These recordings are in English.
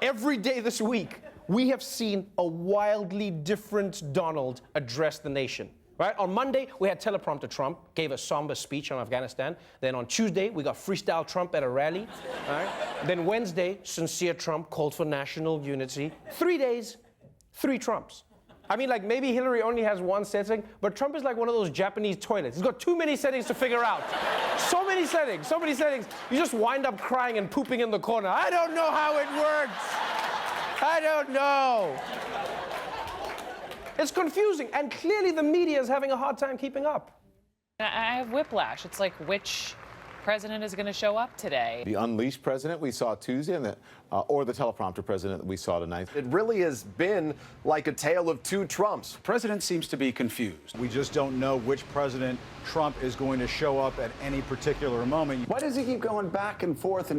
Every day this week, we have seen a wildly different Donald address the nation. Right? On Monday, we had teleprompter Trump, gave a somber speech on Afghanistan. Then on Tuesday, we got Freestyle Trump at a rally. Right? Then Wednesday, sincere Trump called for national unity. 3 days, 3 Trumps. I mean, like, maybe Hillary only has one setting, but Trump is like one of those Japanese toilets. He's got too many settings to figure out. So many settings, so many settings. You just wind up crying and pooping in the corner. I don't know how it works. I don't know. It's confusing, and clearly the media is having a hard time keeping up. I have whiplash. It's like, which president is going to show up today? The unleashed president we saw Tuesday, and or the teleprompter president that we saw tonight. It really has been like a tale of 2 Trumps. The president seems to be confused. We just don't know which president Trump is going to show up at any particular moment. Why does he keep going back and forth,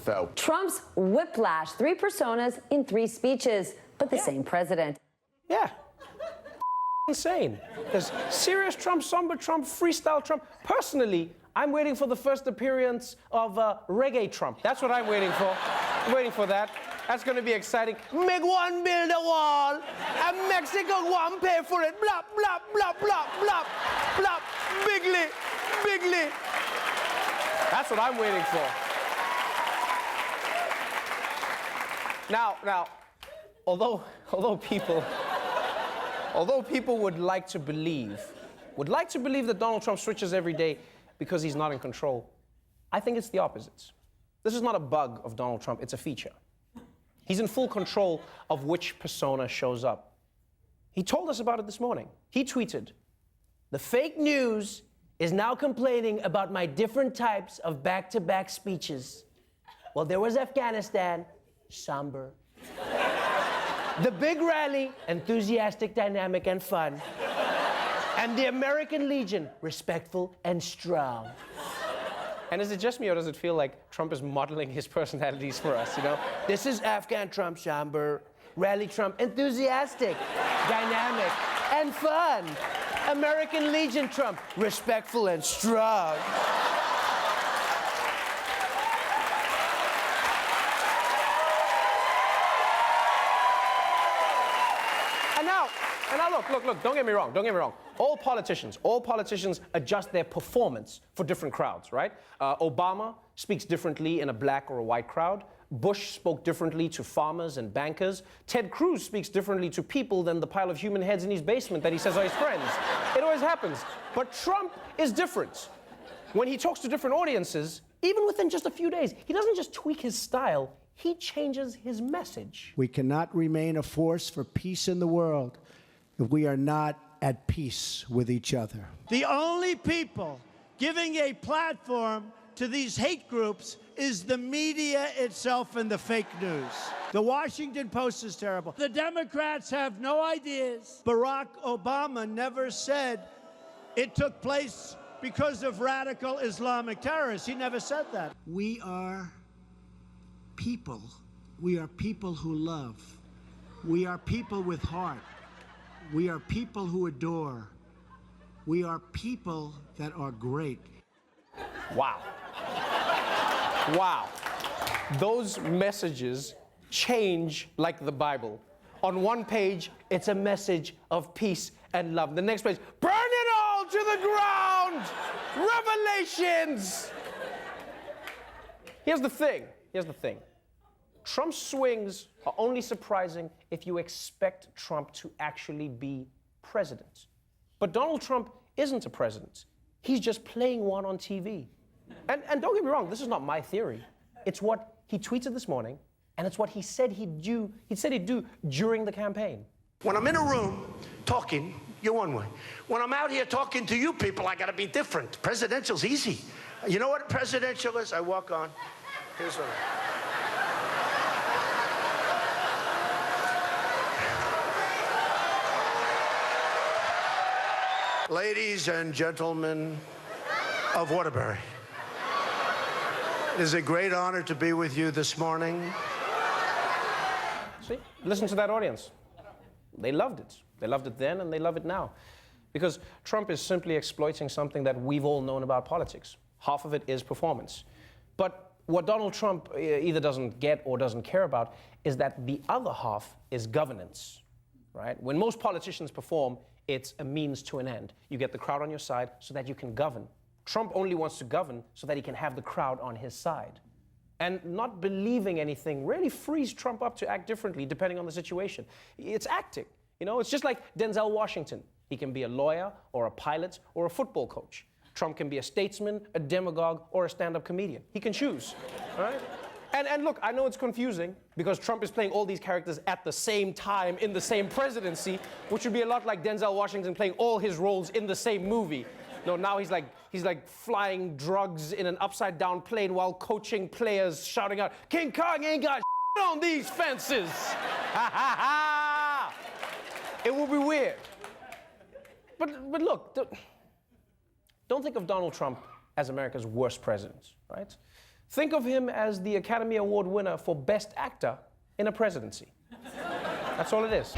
though? Trump's whiplash, 3 personas in 3 speeches, but the same president. Yeah. Insane. There's serious Trump, somber Trump, freestyle Trump. Personally, I'm waiting for the first appearance of reggae Trump. That's what I'm waiting for. I'm waiting for that. That's going to be exciting. Make one build a wall, and Mexico one pay for it. Blah, blah, blah, blah, blah, blah. Bigly, bigly. That's what I'm waiting for. Now, although people would like to believe that Donald Trump switches every day because he's not in control, I think it's the opposite. This is not a bug of Donald Trump, it's a feature. He's in full control of which persona shows up. He told us about it this morning. He tweeted, "The fake news is now complaining about my different types of back-to-back speeches. Well, there was Afghanistan, somber. The big rally, enthusiastic, dynamic, and fun. And the American Legion, respectful and strong." And is it just me, or does it feel like Trump is modeling his personalities for us, you know? This is Afghan Trump, somber. Rally Trump, enthusiastic, dynamic, and fun. American Legion Trump, respectful and strong. And now look, don't get me wrong. All politicians adjust their performance for different crowds, right? Obama speaks differently in a black or a white crowd. Bush spoke differently to farmers and bankers. Ted Cruz speaks differently to people than the pile of human heads in his basement that he says are his friends. It always happens. But Trump is different. When he talks to different audiences, even within just a few days, he doesn't just tweak his style, he changes his message. We cannot remain a force for peace in the world if we are not at peace with each other. The only people giving a platform to these hate groups is the media itself and the fake news. The Washington Post is terrible. The Democrats have no ideas. Barack Obama never said it took place because of radical Islamic terrorists. He never said that. We are people. We are people who love. We are people with heart. We are people who adore. We are people that are great. Wow. Wow. Those messages change like the Bible. On one page, it's a message of peace and love. The next page, burn it all to the ground! Revelations! Here's the thing. Trump's swings are only surprising if you expect Trump to actually be president. But Donald Trump isn't a president. He's just playing one on TV. And don't get me wrong, this is not my theory. It's what he tweeted this morning, and it's what he said he'd do during the campaign. When I'm in a room talking, you're one way. When I'm out here talking to you people, I gotta be different. Presidential's easy. You know what presidential is? I walk on. Here's what Ladies and gentlemen of Waterbury, it is a great honor to be with you this morning. See, listen to that audience. They loved it. They loved it then and they love it now. Because Trump is simply exploiting something that we've all known about politics. Half of it is performance. But what Donald Trump either doesn't get or doesn't care about is that the other half is governance, right? When most politicians perform, it's a means to an end. You get the crowd on your side so that you can govern. Trump only wants to govern so that he can have the crowd on his side. And not believing anything really frees Trump up to act differently depending on the situation. It's acting, you know? It's just like Denzel Washington. He can be a lawyer or a pilot or a football coach. Trump can be a statesman, a demagogue, or a stand-up comedian. He can choose, all right? And look, I know it's confusing because Trump is playing all these characters at the same time in the same presidency, which would be a lot like Denzel Washington playing all his roles in the same movie. No, now he's like flying drugs in an upside-down plane while coaching players, shouting out, "King Kong ain't got shit on these fences." Ha ha ha! It will be weird. But look, don't think of Donald Trump as America's worst president, right? Think of him as the Academy Award winner for Best Actor in a presidency. That's all it is.